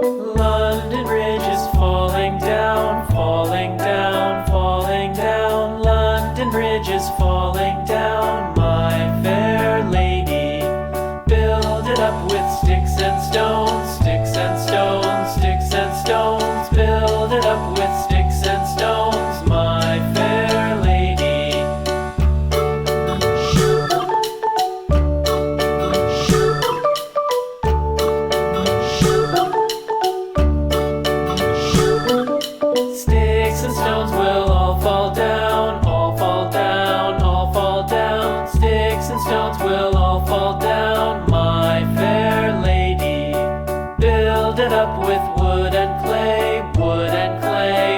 London Bridge is falling down, falling down, falling down. London Bridge is falling down, my fair lady. Build it up with sticks and stones, sticks and stones, sticks and stones. Build it up with sticks and stones, my fair lady. Sticks and stones will all fall down, all fall down, all fall down. Sticks and stones will all fall down, my fair lady. Build it up with wood and clay, wood and clay,